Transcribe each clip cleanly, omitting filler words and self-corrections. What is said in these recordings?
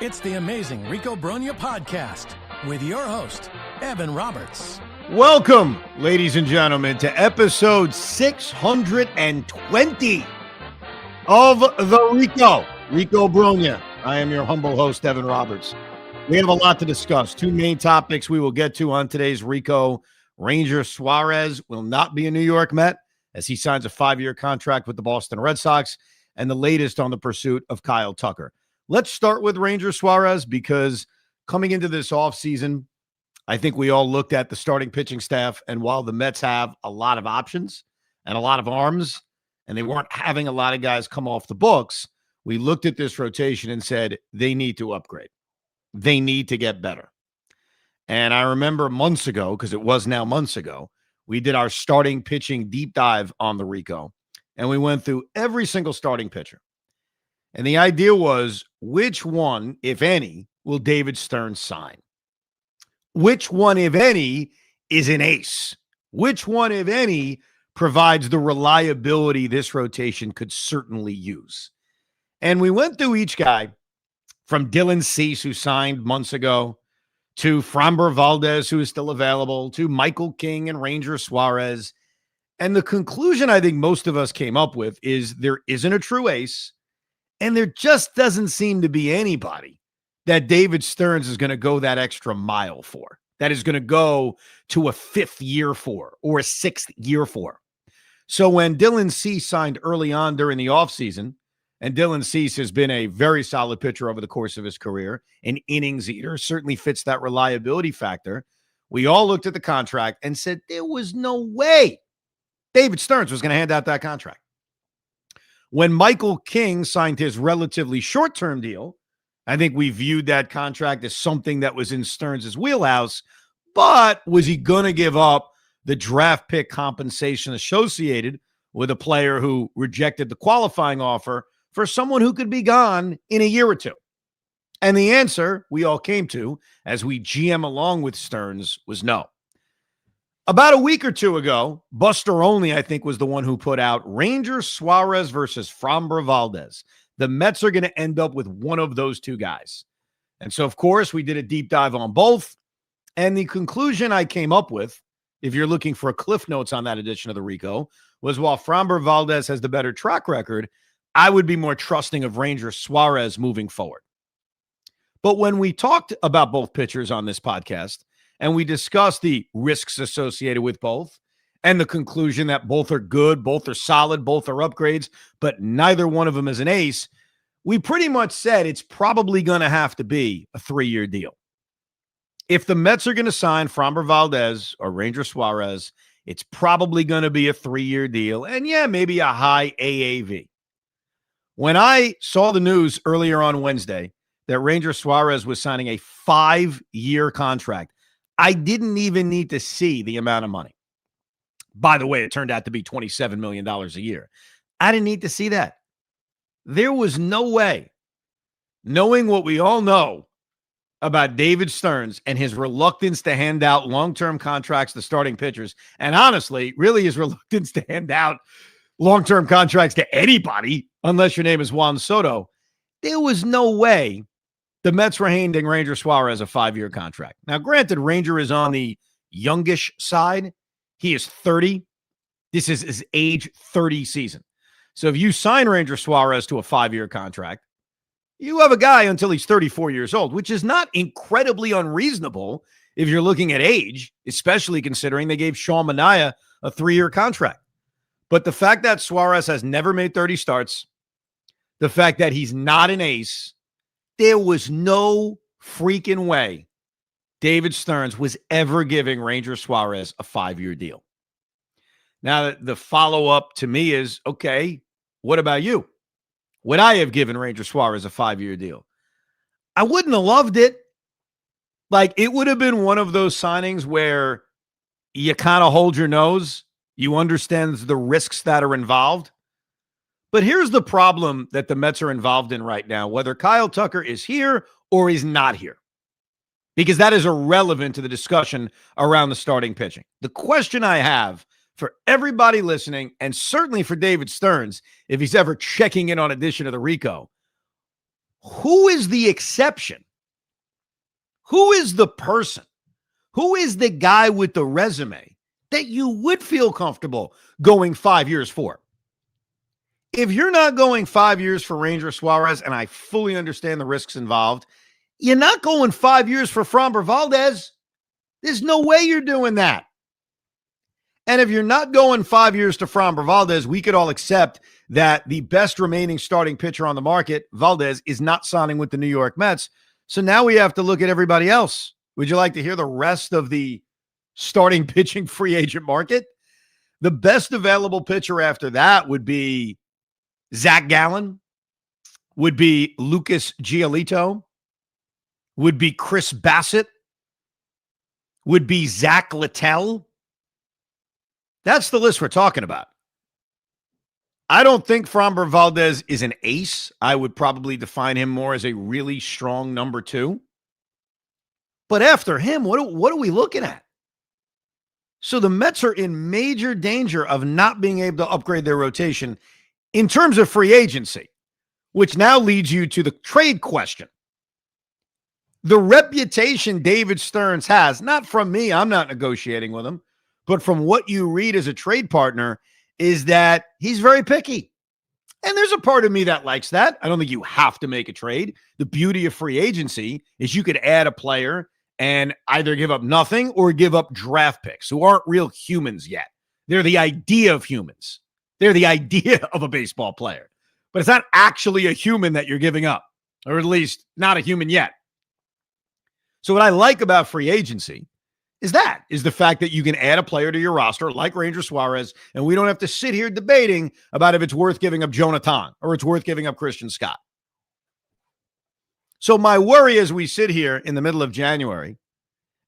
It's the amazing Rico Brogna podcast with your host, Evan Roberts. Welcome, ladies and gentlemen, to episode 620 of the Rico Brogna. I am your humble host, Evan Roberts. We have a lot to discuss. Two main topics we will get to on today's Rico. Ranger Suarez will not be a New York Met as he signs a 5-year contract with the Boston Red Sox, and the latest on the pursuit of Kyle Tucker. Let's start with Ranger Suarez because coming into this offseason, I think we all looked at the starting pitching staff, and while the Mets have a lot of options and a lot of arms, and they weren't having a lot of guys come off the books, we looked at this rotation and said they need to upgrade. They need to get better. And I remember months ago, because it was now months ago, we did our starting pitching deep dive on the Rico, and we went through every single starting pitcher. And the idea was, which one, if any, will David Stearns sign? Which one, if any, is an ace? Which one, if any, provides the reliability this rotation could certainly use? And we went through each guy, from Dylan Cease, who signed months ago, to Framber Valdez, who is still available, to Michael King and Ranger Suarez. And the conclusion I think most of us came up with is there isn't a true ace, and there just doesn't seem to be anybody that David Stearns is going to go that extra mile for, that is going to go to a 5th year for or a 6th year for. So when Dylan Cease signed early on during the offseason, and Dylan Cease has been a very solid pitcher over the course of his career, an innings eater, certainly fits that reliability factor, we all looked at the contract and said there was no way David Stearns was going to hand out that contract. When Michael King signed his relatively short-term deal, I think we viewed that contract as something that was in Stearns' wheelhouse, but was he going to give up the draft pick compensation associated with a player who rejected the qualifying offer for someone who could be gone in a year or two? And the answer we all came to as we GM along with Stearns was no. About a week or two ago, Buster Only, I think, was the one who put out Ranger Suarez versus Framber Valdez. The Mets are going to end up with one of those two guys. And so, of course, we did a deep dive on both. And the conclusion I came up with, if you're looking for a Cliff Notes on that edition of the Rico, was while Framber Valdez has the better track record, I would be more trusting of Ranger Suarez moving forward. But when we talked about both pitchers on this podcast, and we discussed the risks associated with both, and the conclusion that both are good, both are solid, both are upgrades, but neither one of them is an ace, we pretty much said it's probably going to have to be a 3-year deal. If the Mets are going to sign Framber Valdez or Ranger Suarez, it's probably going to be a 3-year deal, and yeah, maybe a high AAV. When I saw the news earlier on Wednesday that Ranger Suarez was signing a 5-year contract, I didn't even need to see the amount of money. By the way, it turned out to be $27 million a year. I didn't need to see that. There was no way, knowing what we all know about David Stearns and his reluctance to hand out long-term contracts to starting pitchers, and honestly, really his reluctance to hand out long-term contracts to anybody, unless your name is Juan Soto, there was no way the Mets were handing Ranger Suarez a 5-year contract. Now, granted, Ranger is on the youngish side. He is 30. This is his age 30 season. So if you sign Ranger Suarez to a 5-year contract, you have a guy until he's 34 years old, which is not incredibly unreasonable if you're looking at age, especially considering they gave Sean Manaea a 3-year contract. But the fact that Suarez has never made 30 starts, the fact that he's not an ace, there was no freaking way David Stearns was ever giving Ranger Suarez a 5-year deal. Now, the follow-up to me is, okay, what about you? Would I have given Ranger Suarez a 5-year deal? I wouldn't have loved it. Like, it would have been one of those signings where you kind of hold your nose. You understand the risks that are involved. But here's the problem that the Mets are involved in right now, whether Kyle Tucker is here or is not here, because that is irrelevant to the discussion around the starting pitching. The question I have for everybody listening, and certainly for David Stearns, if he's ever checking in on edition of the Rico, Who is the exception? Who is the person? Who is the guy with the resume that you would feel comfortable going 5 years for? If you're not going 5 years for Ranger Suarez, and I fully understand the risks involved, you're not going 5 years for Framber Valdez. There's no way you're doing that. And if you're not going 5 years to Framber Valdez, we could all accept that the best remaining starting pitcher on the market, Valdez, is not signing with the New York Mets. So now we have to look at everybody else. Would you like to hear the rest of the starting pitching free agent market? The best available pitcher after that would be Zach Gallen, would be Lucas Giolito, would be Chris Bassett, would be Zach Littell. That's the list we're talking about. I don't think Framber Valdez is an ace. I would probably define him more as a really strong number 2. But after him, what are we looking at? So the Mets are in major danger of not being able to upgrade their rotation in terms of free agency, which now leads you to the trade question. The reputation David Stearns has, not from me, I'm not negotiating with him, but from what you read as a trade partner, is that he's very picky. And there's a part of me that likes that. I don't think you have to make a trade. The beauty of free agency is you could add a player and either give up nothing or give up draft picks who aren't real humans yet. They're the idea of humans. They're the idea of a baseball player. But it's not actually a human that you're giving up, or at least not a human yet. So what I like about free agency is the fact that you can add a player to your roster like Ranger Suarez, and we don't have to sit here debating about if it's worth giving up Jonathan or it's worth giving up Christian Scott. So my worry as we sit here in the middle of January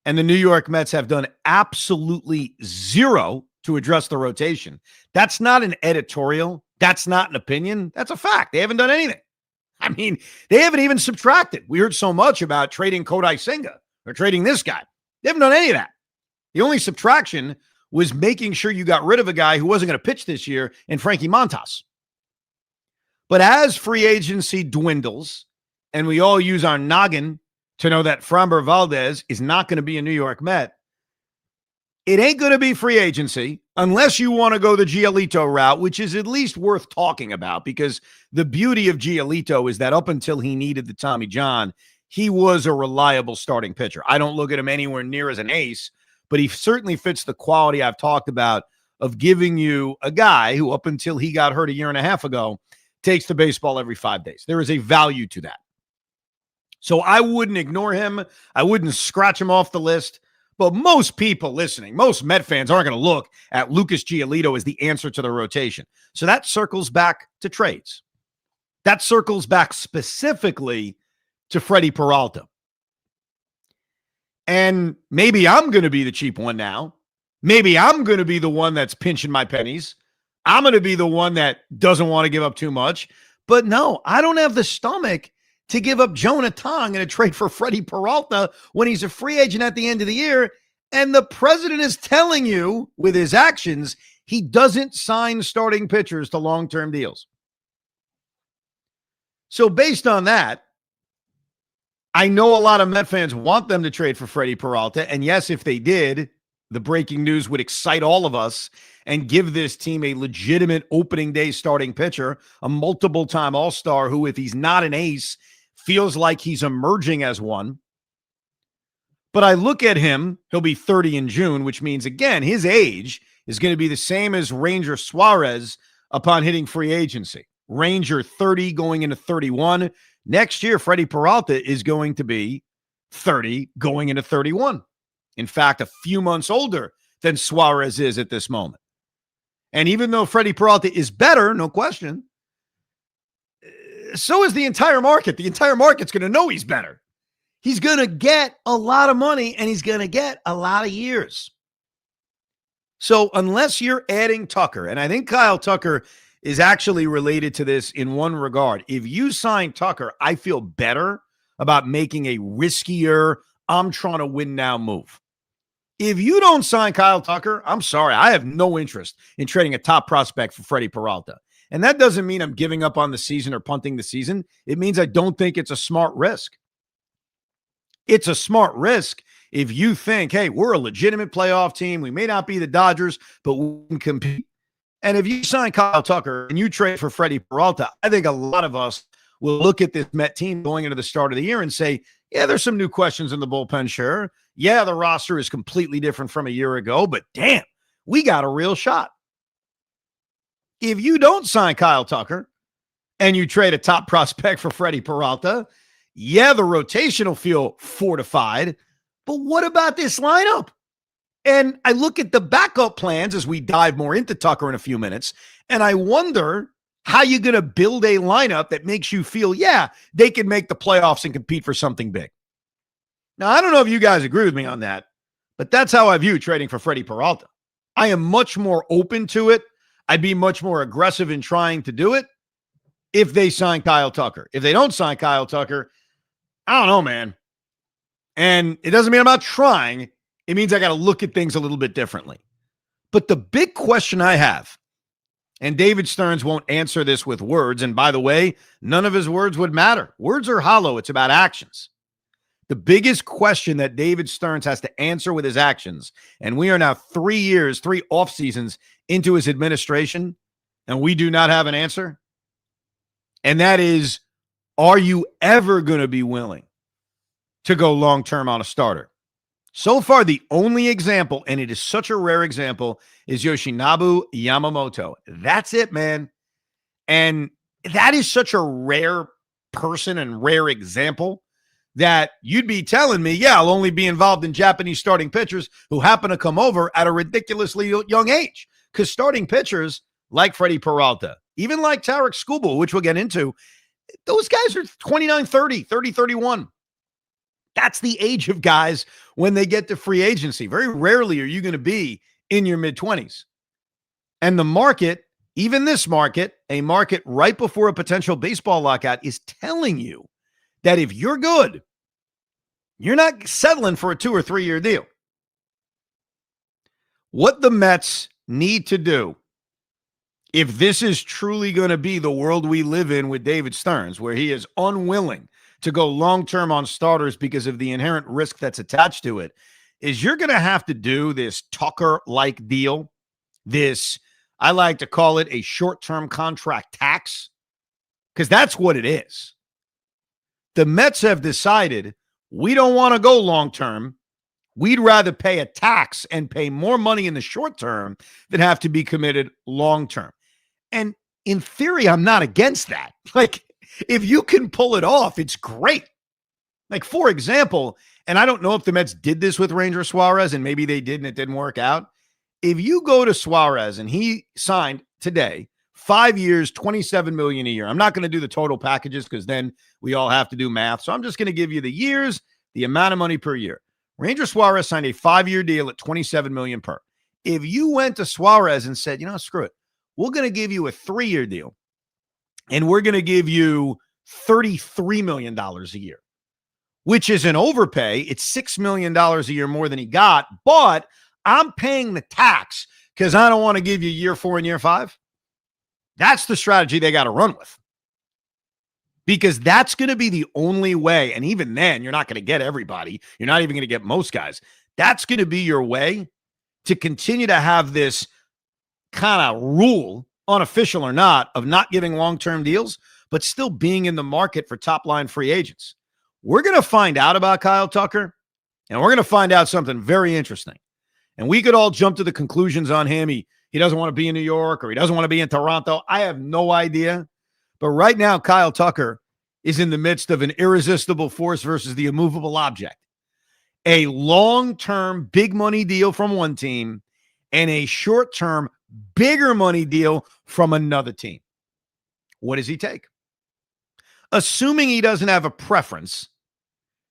and the New York Mets have done absolutely zero to address the rotation. That's not an editorial. That's not an opinion. That's a fact. They haven't done anything. I mean, they haven't even subtracted. We heard so much about trading Kodai Senga or trading this guy. They haven't done any of that. The only subtraction was making sure you got rid of a guy who wasn't going to pitch this year in Frankie Montas. But as free agency dwindles, and we all use our noggin to know that Framber Valdez is not going to be a New York Met, it ain't going to be free agency unless you want to go the Giolito route, which is at least worth talking about, because the beauty of Giolito is that up until he needed the Tommy John, he was a reliable starting pitcher. I don't look at him anywhere near as an ace, but he certainly fits the quality I've talked about of giving you a guy who, up until he got hurt a year and a half ago, takes the baseball every 5 days. There is a value to that. So I wouldn't ignore him. I wouldn't scratch him off the list. But most people listening, most Met fans aren't going to look at Lucas Giolito as the answer to the rotation. So that circles back to trades. That circles back specifically to Freddie Peralta. And maybe I'm going to be the cheap one now. Maybe I'm going to be the one that's pinching my pennies. I'm going to be the one that doesn't want to give up too much. But no, I don't have the stomach to give up Jonah Tong in a trade for Freddie Peralta when he's a free agent at the end of the year. And the president is telling you with his actions, he doesn't sign starting pitchers to long-term deals. So based on that, I know a lot of Met fans want them to trade for Freddie Peralta. And yes, if they did, the breaking news would excite all of us and give this team a legitimate opening day starting pitcher, a multiple-time All-Star who, if he's not an ace, feels like he's emerging as one. But I look at him, he'll be 30 in June, which means, again, his age is going to be the same as Ranger Suarez upon hitting free agency. Ranger 30 going into 31. Next year, Freddie Peralta is going to be 30 going into 31. In fact, a few months older than Suarez is at this moment. And even though Freddie Peralta is better, no question, so is the entire market. The entire market's going to know he's better. He's going to get a lot of money, and he's going to get a lot of years. So unless you're adding Tucker, and I think Kyle Tucker is actually related to this in one regard. If you sign Tucker, I feel better about making a riskier, I'm trying to win now move. If you don't sign Kyle Tucker, I'm sorry. I have no interest in trading a top prospect for Freddie Peralta. And that doesn't mean I'm giving up on the season or punting the season. It means I don't think it's a smart risk. It's a smart risk if you think, hey, we're a legitimate playoff team. We may not be the Dodgers, but we can compete. And if you sign Kyle Tucker and you trade for Freddie Peralta, I think a lot of us will look at this Met team going into the start of the year and say, yeah, there's some new questions in the bullpen, sure. Yeah, the roster is completely different from a year ago, but damn, we got a real shot. If you don't sign Kyle Tucker and you trade a top prospect for Freddie Peralta, yeah, the rotation will feel fortified, but what about this lineup? And I look at the backup plans as we dive more into Tucker in a few minutes, and I wonder how you're going to build a lineup that makes you feel, yeah, they can make the playoffs and compete for something big. Now, I don't know if you guys agree with me on that, but that's how I view trading for Freddie Peralta. I am much more open to it. I'd be much more aggressive in trying to do it if they sign Kyle Tucker. If they don't sign Kyle Tucker, I don't know, man. And it doesn't mean I'm not trying. It means I got to look at things a little bit differently. But the big question I have, and David Stearns won't answer this with words, and by the way, none of his words would matter. Words are hollow. It's about actions. The biggest question that David Stearns has to answer with his actions, and we are now 3 years, 3 off seasons into his administration, and we do not have an answer. And that is, are you ever going to be willing to go long-term on a starter? So far, the only example, and it is such a rare example, is Yoshinobu Yamamoto. That's it, man. And that is such a rare person and rare example that you'd be telling me, yeah, I'll only be involved in Japanese starting pitchers who happen to come over at a ridiculously young age. Because starting pitchers like Freddie Peralta, even like Tarek Skubal, which we'll get into, those guys are 29, 30, 30, 31. That's the age of guys when they get to free agency. Very rarely are you going to be in your mid-20s. And the market, even this market, a market right before a potential baseball lockout, is telling you that if you're good, you're not settling for a 2 or 3 year deal. What the Mets need to do, if this is truly going to be the world we live in with David Stearns, where he is unwilling to go long-term on starters because of the inherent risk that's attached to it, is you're going to have to do this Tucker-like deal, this, I like to call it a short-term contract tax, because that's what it is. The Mets have decided we don't want to go long-term. We'd rather pay a tax and pay more money in the short term than have to be committed long-term. And in theory, I'm not against that. Like, if you can pull it off, it's great. Like, for example, and I don't know if the Mets did this with Ranger Suarez, and maybe they did and it didn't work out. If you go to Suarez and he signed today, 5 years, $27 million a year. I'm not going to do the total packages because then we all have to do math. So I'm just going to give you the years, the amount of money per year. Ranger Suarez signed a 5-year deal at $27 million per. If you went to Suarez and said, you know, screw it, we're going to give you a 3-year deal, and we're going to give you $33 million a year, which is an overpay. It's $6 million a year more than he got, but I'm paying the tax because I don't want to give you year 4 and year 5. That's the strategy they got to run with, because that's going to be the only way. And even then, you're not going to get everybody. You're not even going to get most guys. That's going to be your way to continue to have this kind of rule, unofficial or not, of not giving long-term deals, but still being in the market for top-line free agents. We're going to find out about Kyle Tucker, and we're going to find out something very interesting. And we could all jump to the conclusions on him. He doesn't want to be in New York, or he doesn't want to be in Toronto. I have no idea. But right now, Kyle Tucker is in the midst of an irresistible force versus the immovable object. A long-term big money deal from one team and a short-term bigger money deal from another team. What does he take? Assuming he doesn't have a preference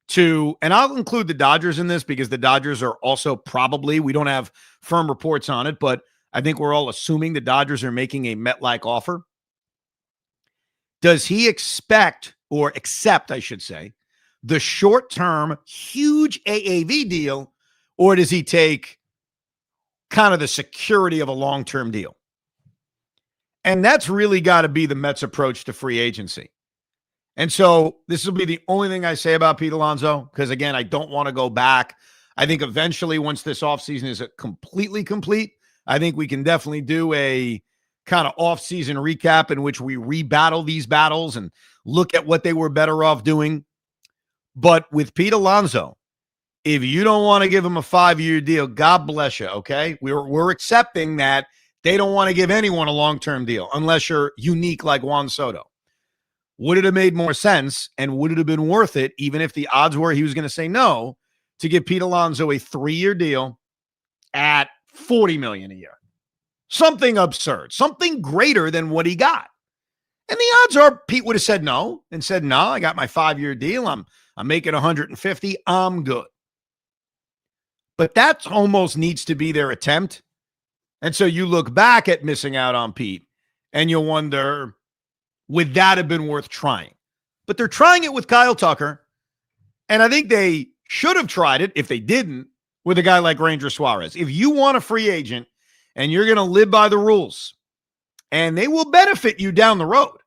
to, and I'll include the Dodgers in this because the Dodgers are also probably, we don't have firm reports on it, but I think we're all assuming the Dodgers are making a Met-like offer. Does he expect, or accept, I should say, the short-term huge AAV deal, or does he take kind of the security of a long-term deal? And that's really got to be the Mets' approach to free agency. And so this will be the only thing I say about Pete Alonso, because, again, I don't want to go back. I think eventually, once this offseason is completely complete, I think we can definitely do a kind of offseason recap in which we rebattle these battles and look at what they were better off doing. But with Pete Alonso, if you don't want to give him a 5-year deal, God bless you, okay? We're accepting that they don't want to give anyone a long-term deal unless you're unique like Juan Soto. Would it have made more sense, and would it have been worth it, even if the odds were he was going to say no, to give Pete Alonso a 3-year deal at $40 million a year? Something absurd, something greater than what he got. And the odds are Pete would have said no and said, no, I got my 5-year deal. I'm making 150. I'm good. But that almost needs to be their attempt. And so you look back at missing out on Pete and you'll wonder, would that have been worth trying? But they're trying it with Kyle Tucker. And I think they should have tried it, if they didn't, with a guy like Ranger Suarez. If you want a free agent and you're going to live by the rules, and they will benefit you down the road.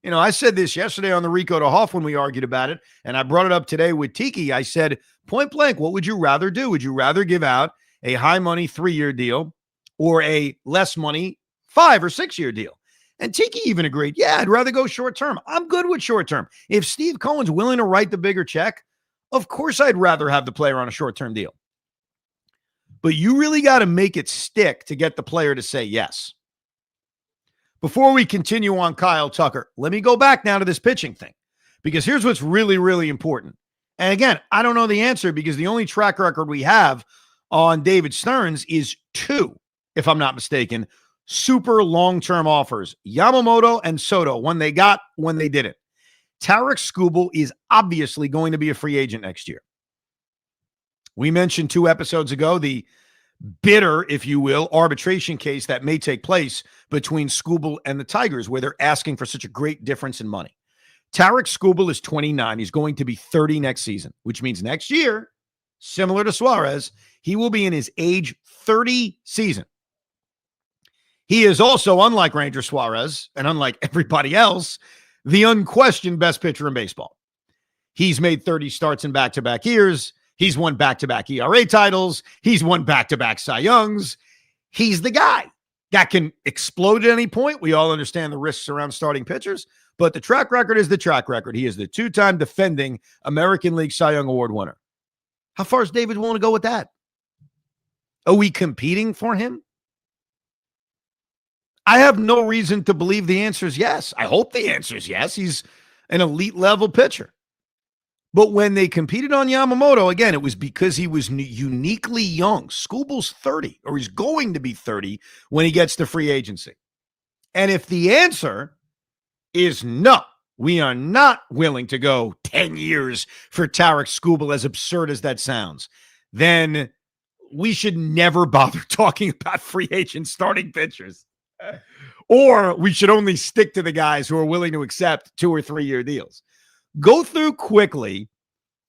You know, I said this yesterday on the Rico to Hoff when we argued about it, and I brought it up today with Tiki. I said, point blank, what would you rather do? Would you rather give out a high money 3-year deal or a less money 5 or 6-year deal? And Tiki even agreed, yeah, I'd rather go short term. I'm good with short term. If Steve Cohen's willing to write the bigger check, of course I'd rather have the player on a short term deal. But you really got to make it stick to get the player to say yes. Before we continue on Kyle Tucker, let me go back now to this pitching thing, because here's what's really, really important. And again, I don't know the answer because the only track record we have on David Stearns is 2, if I'm not mistaken, super long-term offers, Yamamoto and Soto, when they did it. Tarek Skubal is obviously going to be a free agent next year. We mentioned 2 episodes ago the bitter, if you will, arbitration case that may take place between Skubal and the Tigers, where they're asking for such a great difference in money. Tarek Skubal is 29. He's going to be 30 next season, which means next year, similar to Suarez, he will be in his age 30 season. He is also, unlike Ranger Suarez and unlike everybody else, the unquestioned best pitcher in baseball. He's made 30 starts in back-to-back years. He's won back-to-back ERA titles. He's won back-to-back Cy Youngs. He's the guy that can explode at any point. We all understand the risks around starting pitchers, but the track record is the track record. He is the 2-time defending American League Cy Young Award winner. How far is David willing to go with that? Are we competing for him? I have no reason to believe the answer is yes. I hope the answer is yes. He's an elite level pitcher. But when they competed on Yamamoto, again, it was because he was uniquely young. Skubal's 30, or he's going to be 30 when he gets to free agency. And if the answer is no, we are not willing to go 10 years for Tarek Skubal, as absurd as that sounds, then we should never bother talking about free agent starting pitchers. Or we should only stick to the guys who are willing to accept 2 or 3 year deals. Go through quickly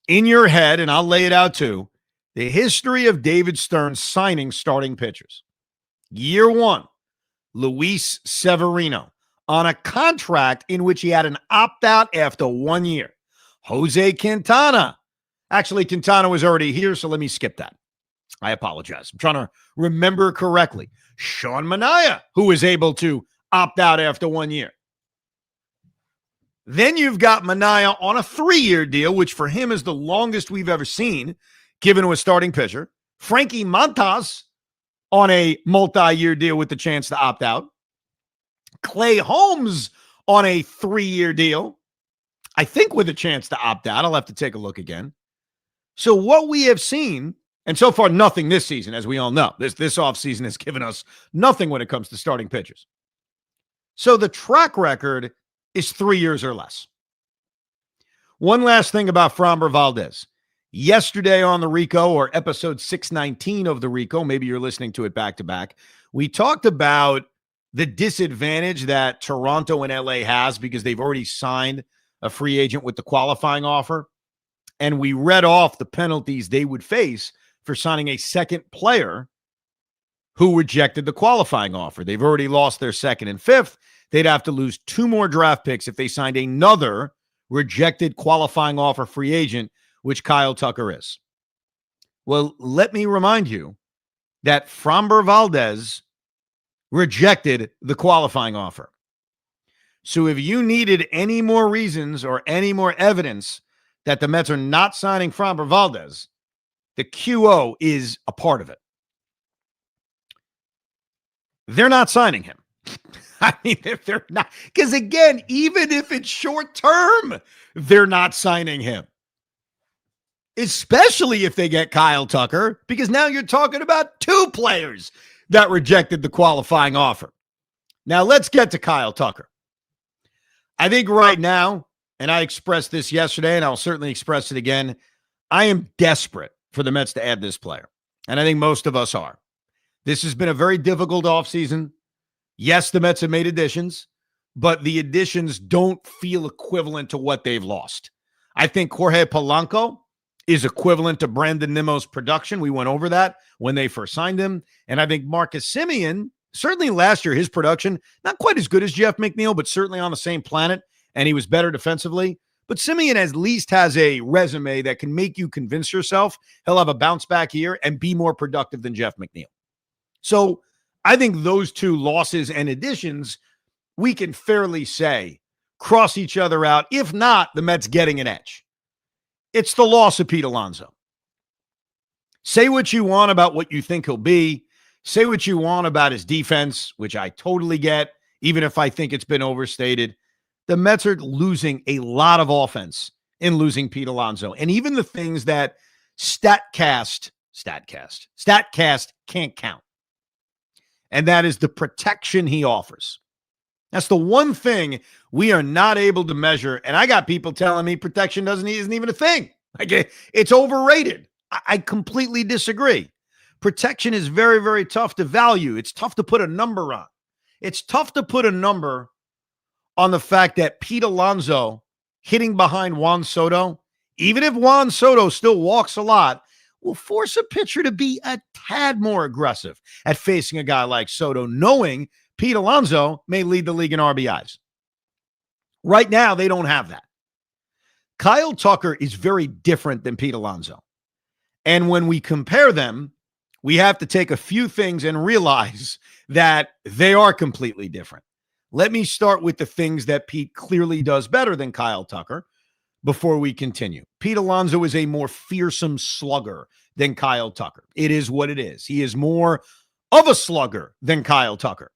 in your head, and I'll lay it out too, the history of David Stearns signing starting pitchers. Year 1, Luis Severino on a contract in which he had an opt-out after 1 year. Jose Quintana. Actually, Quintana was already here, so let me skip that. I apologize. I'm trying to remember correctly. Sean Manaea, who was able to opt out after 1 year. Then you've got Manaea on a 3-year deal, which for him is the longest we've ever seen, given to a starting pitcher. Frankie Montas on a multi-year deal with the chance to opt out. Clay Holmes on a 3-year deal, I think with a chance to opt out. I'll have to take a look again. So what we have seen, and so far nothing this season, as we all know. This offseason has given us nothing when it comes to starting pitchers. So the track record is 3 years or less. One last thing about Framber Valdez. Yesterday on the Rico, or episode 619 of the Rico, maybe you're listening to it back-to-back, we talked about the disadvantage that Toronto and LA has because they've already signed a free agent with the qualifying offer. And we read off the penalties they would face for signing a second player who rejected the qualifying offer. They've already lost their second and fifth. They'd have to lose 2 more draft picks if they signed another rejected qualifying offer free agent, which Kyle Tucker is. Well, let me remind you that Framber Valdez rejected the qualifying offer. So if you needed any more reasons or any more evidence that the Mets are not signing Framber Valdez, the QO is a part of it. They're not signing him. I mean, if they're not, because again, even if it's short term, they're not signing him. Especially if they get Kyle Tucker, because now you're talking about 2 players that rejected the qualifying offer. Now let's get to Kyle Tucker. I think right now, and I expressed this yesterday, and I'll certainly express it again, I am desperate for the Mets to add this player. And I think most of us are. This has been a very difficult offseason. Yes, the Mets have made additions, but the additions don't feel equivalent to what they've lost. I think Jorge Polanco is equivalent to Brandon Nimmo's production. We went over that when they first signed him. And I think Marcus Semien, certainly last year, his production, not quite as good as Jeff McNeil, but certainly on the same planet, and he was better defensively. But Semien at least has a resume that can make you convince yourself he'll have a bounce back year and be more productive than Jeff McNeil. So I think those 2 losses and additions, we can fairly say, cross each other out. If not, the Mets getting an edge. It's the loss of Pete Alonso. Say what you want about what you think he'll be. Say what you want about his defense, which I totally get, even if I think it's been overstated. The Mets are losing a lot of offense in losing Pete Alonso. And even the things that StatCast can't count. And that is the protection he offers. That's the one thing we are not able to measure. And I got people telling me protection isn't even a thing. Like it's overrated. I completely disagree. Protection is very, very tough to value. It's tough to put a number on. It's tough to put a number on the fact that Pete Alonso hitting behind Juan Soto, even if Juan Soto still walks a lot, will force a pitcher to be a tad more aggressive at facing a guy like Soto, knowing Pete Alonso may lead the league in RBIs. Right now, they don't have that. Kyle Tucker is very different than Pete Alonso. And when we compare them, we have to take a few things and realize that they are completely different. Let me start with the things that Pete clearly does better than Kyle Tucker before we continue. Pete Alonso is a more fearsome slugger than Kyle Tucker. It is what it is. He is more of a slugger than Kyle Tucker.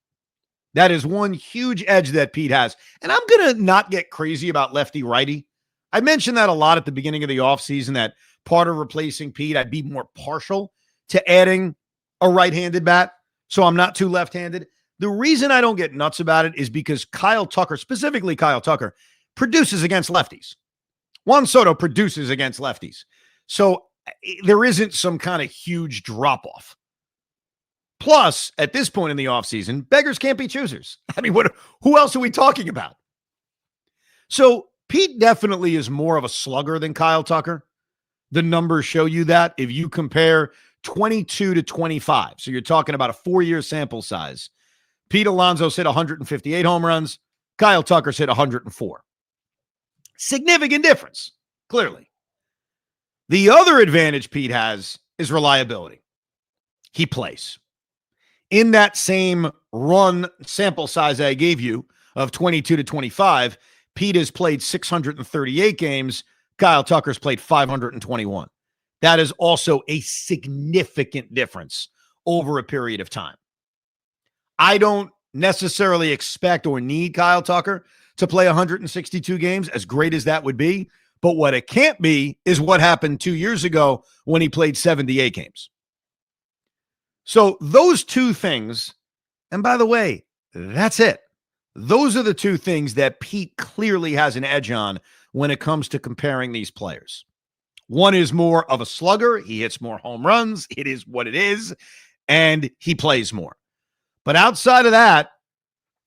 That is one huge edge that Pete has. And I'm going to not get crazy about lefty-righty. I mentioned that a lot at the beginning of the offseason, that part of replacing Pete, I'd be more partial to adding a right-handed bat, so I'm not too left-handed. The reason I don't get nuts about it is because Kyle Tucker, specifically Kyle Tucker, produces against lefties. Juan Soto produces against lefties. So there isn't some kind of huge drop-off. Plus, at this point in the offseason, beggars can't be choosers. I mean, who else are we talking about? So Pete definitely is more of a slugger than Kyle Tucker. The numbers show you that. If you compare 22 to 25, so you're talking about a 4-year sample size, Pete Alonso's hit 158 home runs. Kyle Tucker's hit 104. Significant difference, clearly. The other advantage Pete has is reliability. He plays. In that same run sample size I gave you of 22 to 25, Pete has played 638 games. Kyle Tucker's played 521. That is also a significant difference over a period of time. I don't necessarily expect or need Kyle Tucker to play 162 games, as great as that would be. But what it can't be is what happened 2 years ago when he played 78 games. So those two things, and by the way, that's it. Those are the two things that Pete clearly has an edge on when it comes to comparing these players. One is more of a slugger. He hits more home runs. It is what it is. And he plays more. But outside of that,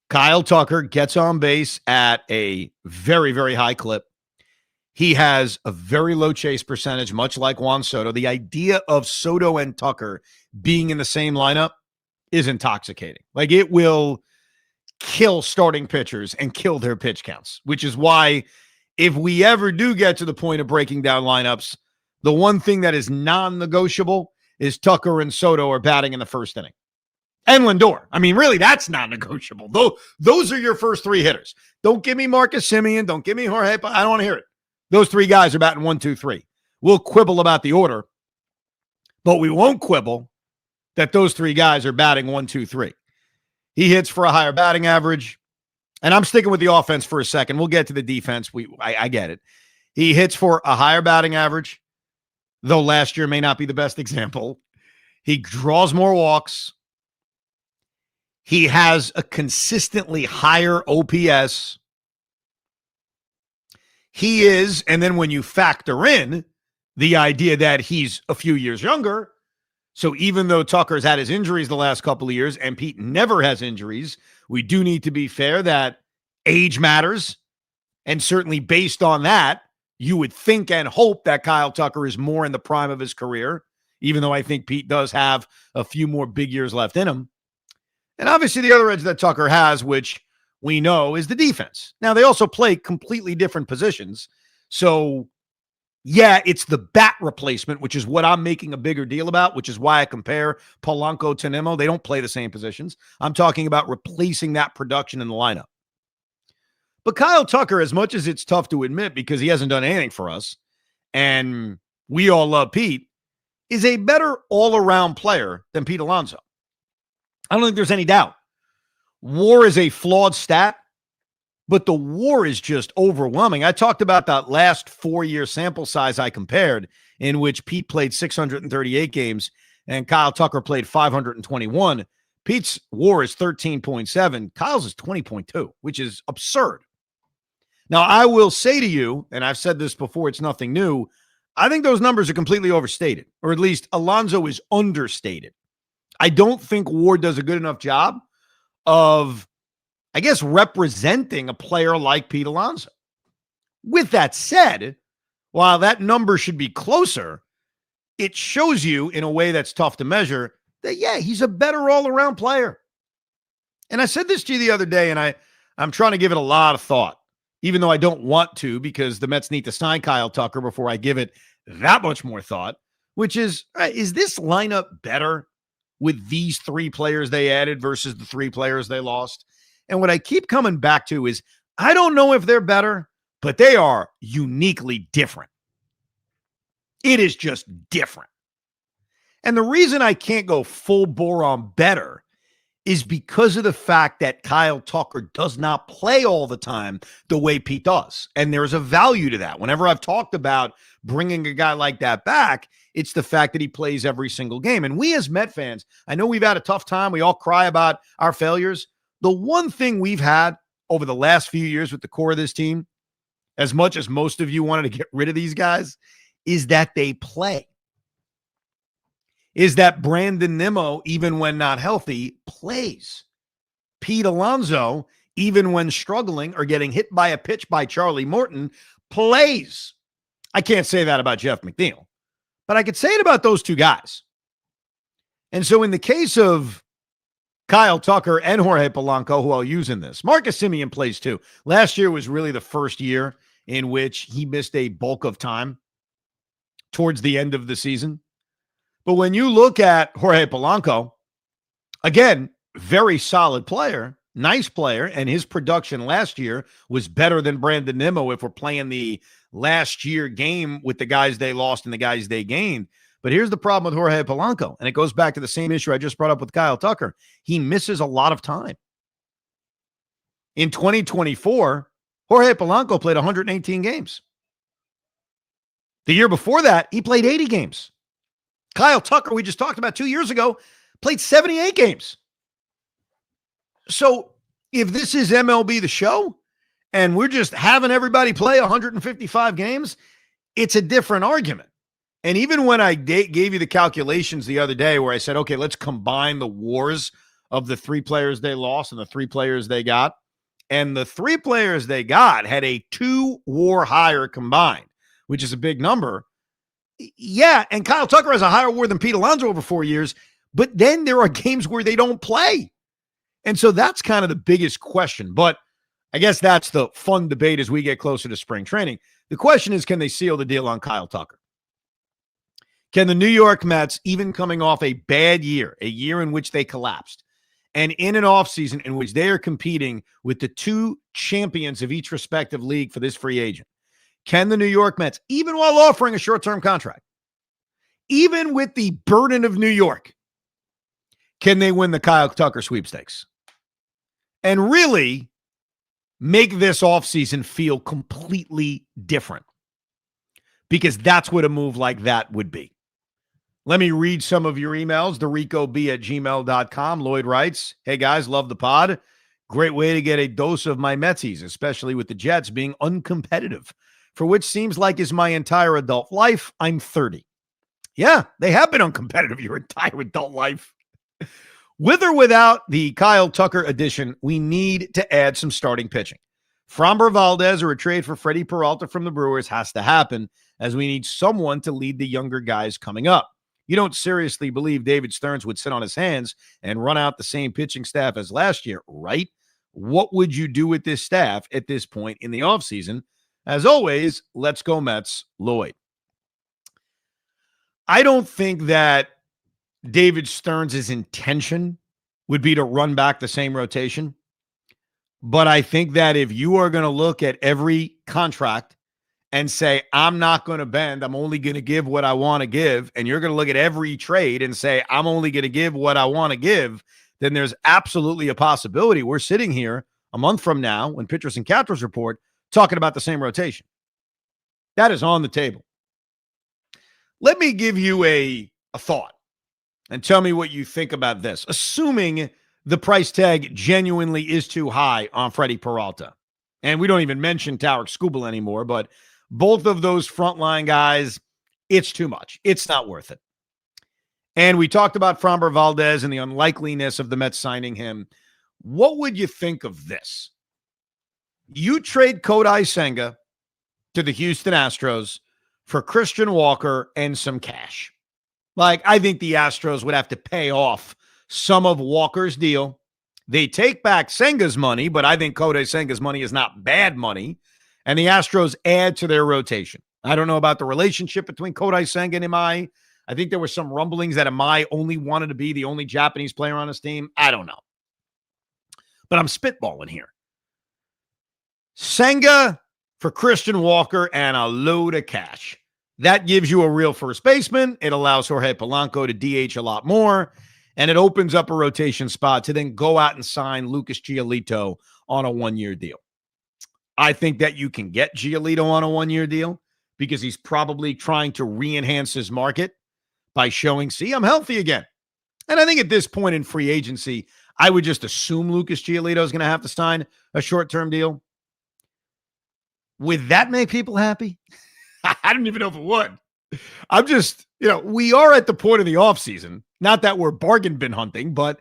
Kyle Tucker gets on base at a very, very high clip. He has a very low chase percentage, much like Juan Soto. The idea of Soto and Tucker being in the same lineup is intoxicating. Like, it will kill starting pitchers and kill their pitch counts, which is why if we ever do get to the point of breaking down lineups, the one thing that is non-negotiable is Tucker and Soto are batting in the first inning. And Lindor. I mean, really, that's non-negotiable. Those are your first three hitters. Don't give me Marcus Semien. Don't give me Jorge. I don't want to hear it. Those three guys are batting 1, 2, 3. We'll quibble about the order, but we won't quibble that those three guys are batting 1, 2, 3. He hits for a higher batting average. And I'm sticking with the offense for a second. We'll get to the defense. I get it. He hits for a higher batting average, though last year may not be the best example. He draws more walks. He has a consistently higher OPS. He is, and then when you factor in the idea that he's a few years younger, so even though Tucker's had his injuries the last couple of years and Pete never has injuries, we do need to be fair that age matters. And certainly based on that, you would think and hope that Kyle Tucker is more in the prime of his career, even though I think Pete does have a few more big years left in him. And obviously the other edge that Tucker has, which we know, is the defense. Now, they also play completely different positions. So, yeah, it's the bat replacement, which is what I'm making a bigger deal about, which is why I compare Polanco to Nimmo. They don't play the same positions. I'm talking about replacing that production in the lineup. But Kyle Tucker, as much as it's tough to admit because he hasn't done anything for us, and we all love Pete, is a better all-around player than Pete Alonso. I don't think there's any doubt. WAR is a flawed stat, but the WAR is just overwhelming. I talked about that last 4-year sample size I compared, in which Pete played 638 games and Kyle Tucker played 521. Pete's WAR is 13.7. Kyle's is 20.2, which is absurd. Now, I will say to you, and I've said this before, it's nothing new, I think those numbers are completely overstated, or at least Alonso is understated. I don't think Ward does a good enough job of, I guess, representing a player like Pete Alonso. With that said, while that number should be closer, it shows you in a way that's tough to measure that, yeah, he's a better all-around player. And I said this to you the other day, and I'm trying to give it a lot of thought, even though I don't want to because the Mets need to sign Kyle Tucker before I give it that much more thought, which is this lineup better with these three players they added versus the three players they lost? And what I keep coming back to is I don't know if they're better, but they are uniquely different. It is just different. And the reason I can't go full bore on better is because of the fact that Kyle Tucker does not play all the time the way Pete does. And there's a value to that. Whenever I've talked about bringing a guy like that back, it's the fact that he plays every single game. And we as Met fans, I know we've had a tough time. We all cry about our failures. The one thing we've had over the last few years with the core of this team, as much as most of you wanted to get rid of these guys, is that they play. Is that Brandon Nimmo, even when not healthy, plays. Pete Alonso, even when struggling or getting hit by a pitch by Charlie Morton, plays. I can't say that about Jeff McNeil, but I could say it about those two guys. And so in the case of Kyle Tucker and Jorge Polanco, who I'll use in this, Marcus Semien plays too. Last year was really the first year in which he missed a bulk of time towards the end of the season. But when you look at Jorge Polanco, again, very solid player, nice player, and his production last year was better than Brandon Nimmo if we're playing the last year game with the guys they lost and the guys they gained. But here's the problem with Jorge Polanco, and it goes back to the same issue I just brought up with Kyle Tucker. He misses a lot of time. In 2024, Jorge Polanco played 118 games. The year before that, he played 80 games. Kyle Tucker, we just talked about 2 years ago, played 78 games. So if this is MLB The Show and we're just having everybody play 155 games, it's a different argument. And even when I gave you the calculations the other day where I said, okay, let's combine the wars of the three players they lost and the three players they got, and the three players they got had a 2 WAR higher combined, which is a big number. Yeah, and Kyle Tucker has a higher WAR than Pete Alonso over 4 years, But then there are games where they don't play. And so that's kind of the biggest question. But I guess that's the fun debate as we get closer to spring training. The question is, can they seal the deal on Kyle Tucker? Can the New York Mets, even coming off a bad year, a year in which they collapsed, and in an offseason in which they are competing with the two champions of each respective league for this free agent, can the New York Mets, even while offering a short-term contract, even with the burden of New York, can they win the Kyle Tucker sweepstakes? And really make this offseason feel completely different. Because that's what a move like that would be. Let me read some of your emails. TheRicoB@gmail.com. Lloyd writes, hey guys, love the pod. Great way to get a dose of my Metsies, especially with the Jets being uncompetitive, for which seems like is my entire adult life. I'm 30. Yeah, they have been uncompetitive your entire adult life. With or without the Kyle Tucker addition, we need to add some starting pitching. Framber Valdez or a trade for Freddie Peralta from the Brewers has to happen, as we need someone to lead the younger guys coming up. You don't seriously believe David Stearns would sit on his hands and run out the same pitching staff as last year, right? What would you do with this staff at this point in the offseason? As always, let's go Mets, Lloyd. I don't think that David Stearns' intention would be to run back the same rotation. But I think that if you are going to look at every contract and say, I'm not going to bend, I'm only going to give what I want to give, and you're going to look at every trade and say, I'm only going to give what I want to give, then there's absolutely a possibility we're sitting here a month from now when pitchers and catchers report talking about the same rotation. That is on the table. Let me give you a thought and tell me what you think about this. Assuming the price tag genuinely is too high on Freddie Peralta. And we don't even mention Tarek Skubal anymore, but both of those frontline guys, it's too much. It's not worth it. And we talked about Framber Valdez and the unlikeliness of the Mets signing him. What would you think of this? You trade Kodai Senga to the Houston Astros for Christian Walker and some cash. Like, I think the Astros would have to pay off some of Walker's deal. They take back Senga's money, but I think Kodai Senga's money is not bad money. And the Astros add to their rotation. I don't know about the relationship between Kodai Senga and Imai. I think there were some rumblings that Imai only wanted to be the only Japanese player on his team. I don't know. But I'm spitballing here. Senga for Christian Walker and a load of cash. That gives you a real first baseman. It allows Jorge Polanco to DH a lot more. And it opens up a rotation spot to then go out and sign Lucas Giolito on a one-year deal. I think that you can get Giolito on a one-year deal because he's probably trying to re-enhance his market by showing, see, I'm healthy again. And I think at this point in free agency, I would just assume Lucas Giolito is going to have to sign a short-term deal. Would that make people happy? I don't even know if it would. I'm just, we are at the point of the offseason. Not that we're bargain bin hunting, but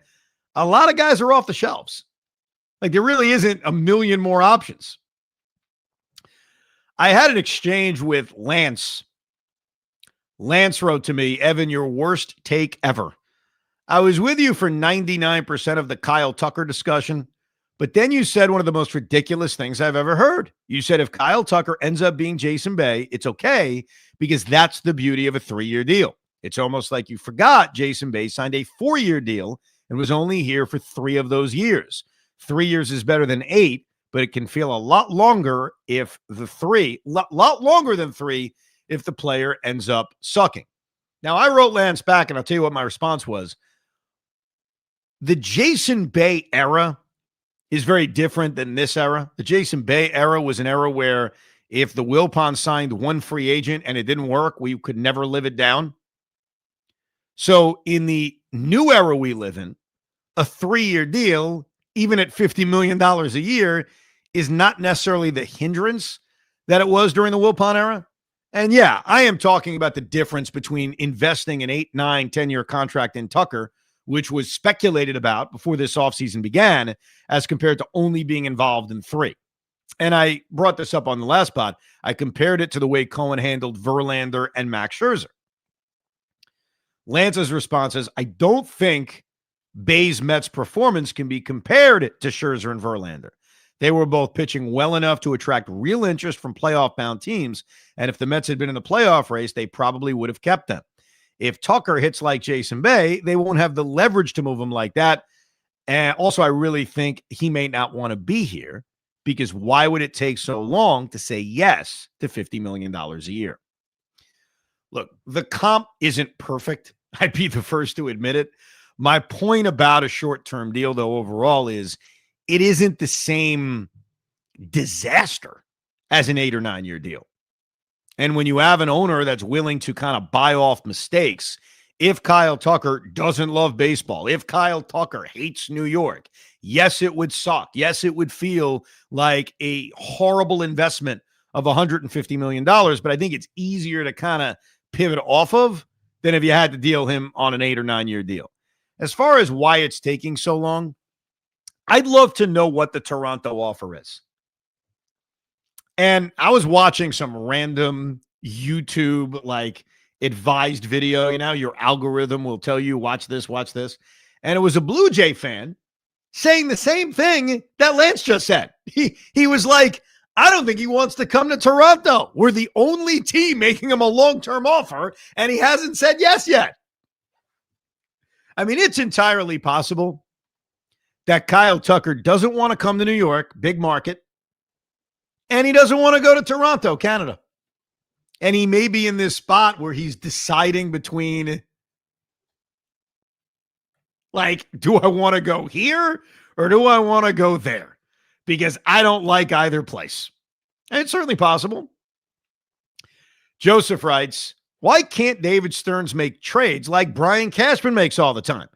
a lot of guys are off the shelves. Like, there really isn't a million more options. I had an exchange with Lance. Lance wrote to me, Evan, your worst take ever. I was with you for 99% of the Kyle Tucker discussion, but then you said one of the most ridiculous things I've ever heard. You said if Kyle Tucker ends up being Jason Bay, it's okay because that's the beauty of a 3-year deal. It's almost like you forgot Jason Bay signed a 4-year deal and was only here for 3 of those years. 3 years is better than 8, but it can feel a lot longer if lot longer than 3 if the player ends up sucking. Now, I wrote Lance back, and I'll tell you what my response was. The Jason Bay era is very different than this era. The Jason Bay era was an era where if the Wilpon signed one free agent and it didn't work, we could never live it down. So in the new era we live in, a 3-year deal, even at $50 million a year, is not necessarily the hindrance that it was during the Wilpon era. And yeah, I am talking about the difference between investing an 8, 9, 10-year contract in Tucker, which was speculated about before this offseason began, as compared to only being involved in 3. And I brought this up on the last pod. I compared it to the way Cohen handled Verlander and Max Scherzer. Lance's response is, I don't think Bay's Mets performance can be compared to Scherzer and Verlander. They were both pitching well enough to attract real interest from playoff-bound teams, and if the Mets had been in the playoff race, they probably would have kept them. If Tucker hits like Jason Bay, they won't have the leverage to move him like that. And also, I really think he may not want to be here, because why would it take so long to say yes to $50 million a year? Look, the comp isn't perfect. I'd be the first to admit it. My point about a short-term deal, though, overall is it isn't the same disaster as an 8 or 9 year deal. And when you have an owner that's willing to kind of buy off mistakes, if Kyle Tucker doesn't love baseball, if Kyle Tucker hates New York, yes, it would suck. Yes, it would feel like a horrible investment of $150 million, but I think it's easier to kind of pivot off of than if you had to deal him on an 8 or 9 year deal. As far as why it's taking so long, I'd love to know what the Toronto offer is. And I was watching some random YouTube like advised video. You know, your algorithm will tell you, watch this, watch this. And it was a Blue Jay fan saying the same thing that Lance just said. He was like, I don't think he wants to come to Toronto. We're the only team making him a long-term offer, and he hasn't said yes yet. I mean, it's entirely possible that Kyle Tucker doesn't want to come to New York, big market, and he doesn't want to go to Toronto, Canada. And he may be in this spot where he's deciding between, like, do I want to go here or do I want to go there? Because I don't like either place. And it's certainly possible. Joseph writes, why can't David Stearns make trades like Brian Cashman makes all the time?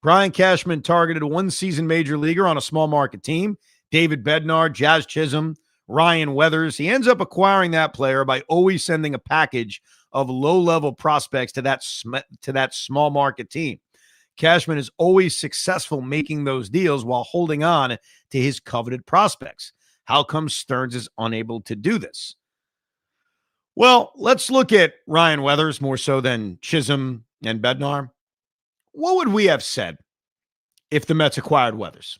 Brian Cashman targeted a one-season major leaguer on a small market team, David Bednar, Jazz Chisholm, Ryan Weathers. He ends up acquiring that player by always sending a package of low-level prospects to that small market team. Cashman is always successful making those deals while holding on to his coveted prospects. How come Stearns is unable to do this? Well, let's look at Ryan Weathers more so than Chisholm and Bednar. What would we have said if the Mets acquired Weathers?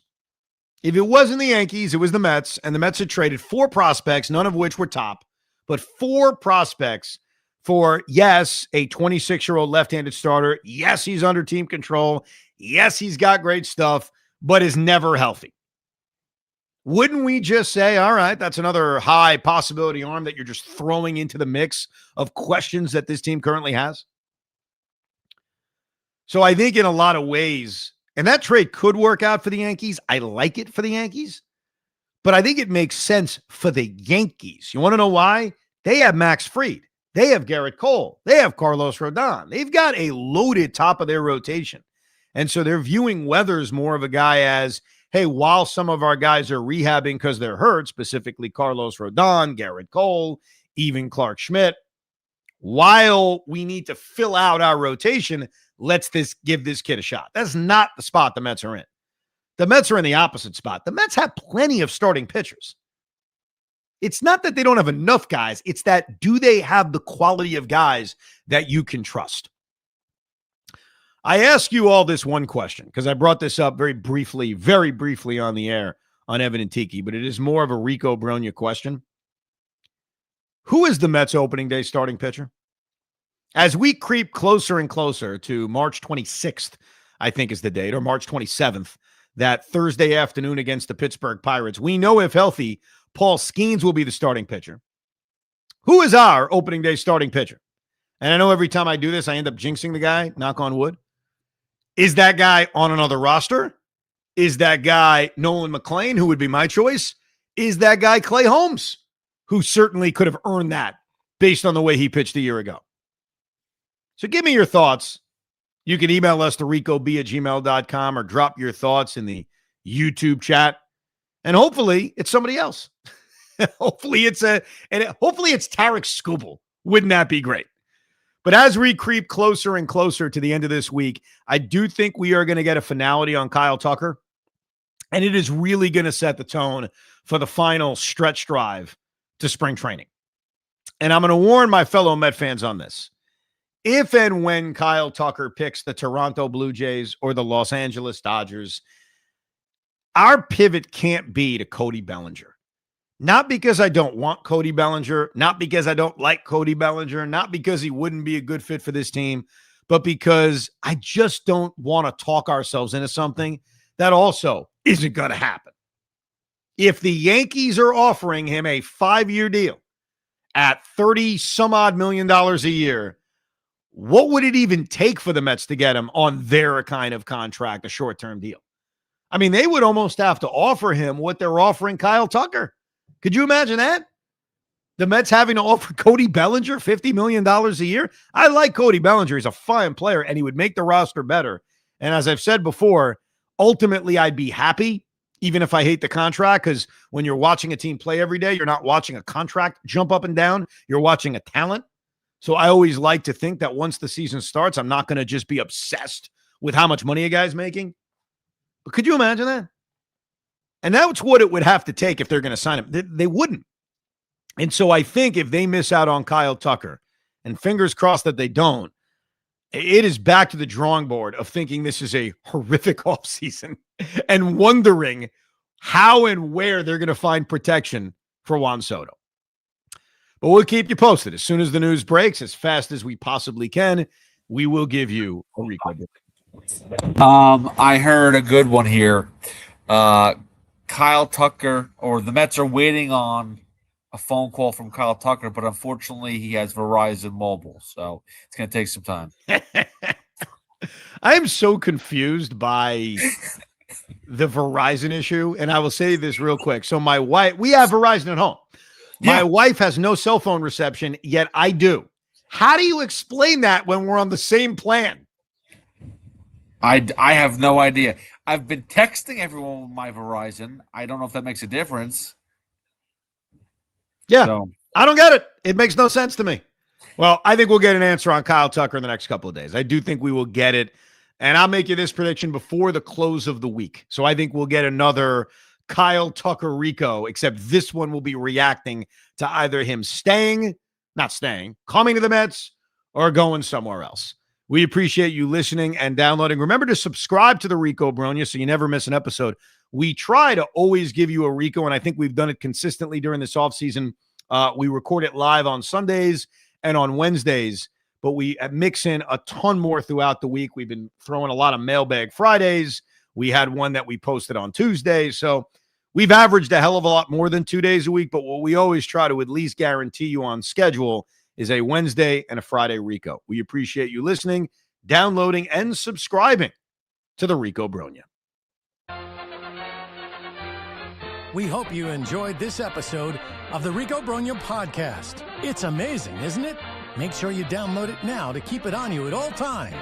If it wasn't the Yankees, it was the Mets, and the Mets had traded 4 prospects, none of which were top, but 4 prospects for, yes, a 26-year-old left-handed starter. Yes, he's under team control. Yes, he's got great stuff, but is never healthy. Wouldn't we just say, all right, that's another high possibility arm that you're just throwing into the mix of questions that this team currently has? So I think in a lot of ways, and that trade could work out for the Yankees. I like it for the Yankees, but I think it makes sense for the Yankees. You want to know why? They have Max Fried. They have Garrett Cole. They have Carlos Rodon. They've got a loaded top of their rotation. And so they're viewing Weathers more of a guy as, hey, while some of our guys are rehabbing because they're hurt, specifically Carlos Rodon, Garrett Cole, even Clark Schmidt, while we need to fill out our rotation, let's give this kid a shot. That's not the spot the Mets are in. The Mets are in the opposite spot. The Mets have plenty of starting pitchers. It's not that they don't have enough guys. It's that, do they have the quality of guys that you can trust? I ask you all this one question because I brought this up very briefly on the air on Evan and Tiki, but it is more of a Rico Brogna question. Who is the Mets opening day starting pitcher? As we creep closer and closer to March 26th, I think is the date, or March 27th, that Thursday afternoon against the Pittsburgh Pirates, we know if healthy, Paul Skeens will be the starting pitcher. Who is our opening day starting pitcher? And I know every time I do this, I end up jinxing the guy, knock on wood. Is that guy on another roster? Is that guy Nolan McLean, who would be my choice? Is that guy Clay Holmes, who certainly could have earned that based on the way he pitched a year ago? So give me your thoughts. You can email us to ricob@gmail.com or drop your thoughts in the YouTube chat. And hopefully it's somebody else. hopefully it's Tarek Skubal. Wouldn't that be great? But as we creep closer and closer to the end of this week, I do think we are going to get a finality on Kyle Tucker. And it is really going to set the tone for the final stretch drive to spring training. And I'm going to warn my fellow Met fans on this. if and when Kyle Tucker picks the Toronto Blue Jays or the Los Angeles Dodgers, our pivot can't be to Cody Bellinger. Not because I don't want Cody Bellinger, not because I don't like Cody Bellinger, not because he wouldn't be a good fit for this team, but because I just don't want to talk ourselves into something that also isn't going to happen. If the Yankees are offering him a 5-year deal at $30-some-odd million a year, what would it even take for the Mets to get him on their kind of contract, a short-term deal? I mean, they would almost have to offer him what they're offering Kyle Tucker. Could you imagine that? The Mets having to offer Cody Bellinger $50 million a year? I like Cody Bellinger. He's a fine player, and he would make the roster better. And as I've said before, ultimately I'd be happy, even if I hate the contract, because when you're watching a team play every day, you're not watching a contract jump up and down. You're watching a talent. So I always like to think that once the season starts, I'm not going to just be obsessed with how much money a guy's making. But could you imagine that? And that's what it would have to take if they're going to sign him. They wouldn't. And so I think if they miss out on Kyle Tucker, and fingers crossed that they don't, it is back to the drawing board of thinking this is a horrific offseason and wondering how and where they're going to find protection for Juan Soto. But we'll keep you posted. As soon as the news breaks, as fast as we possibly can, we will give you a Rico. I heard a good one here. Kyle Tucker, or the Mets are waiting on a phone call from Kyle Tucker, but unfortunately he has Verizon Mobile, so it's going to take some time. I am so confused by the Verizon issue, and I will say this real quick. So my wife, we have Verizon at home. My wife has no cell phone reception, yet I do. How do you explain that when we're on the same plan? I have no idea. I've been texting everyone with my Verizon. I don't know if that makes a difference. Yeah, so I don't get it. It makes no sense to me. Well, I think we'll get an answer on Kyle Tucker in the next couple of days. I do think we will get it. And I'll make you this prediction before the close of the week. So I think we'll get another Kyle Tucker Rico, except this one will be reacting to either him coming to the Mets, or going somewhere else. We appreciate you listening and downloading. Remember to subscribe to the Rico Brogna so you never miss an episode. We try to always give you a Rico, and I think we've done it consistently during this offseason. We record it live on Sundays and on Wednesdays, but we mix in a ton more throughout the week. We've been throwing a lot of Mailbag Fridays. We had one that we posted on Tuesday. So we've averaged a hell of a lot more than 2 days a week, but what we always try to at least guarantee you on schedule is a Wednesday and a Friday Rico. We appreciate you listening, downloading, and subscribing to the Rico Brogna. We hope you enjoyed this episode of the Rico Brogna podcast. It's amazing, isn't it? Make sure you download it now to keep it on you at all times.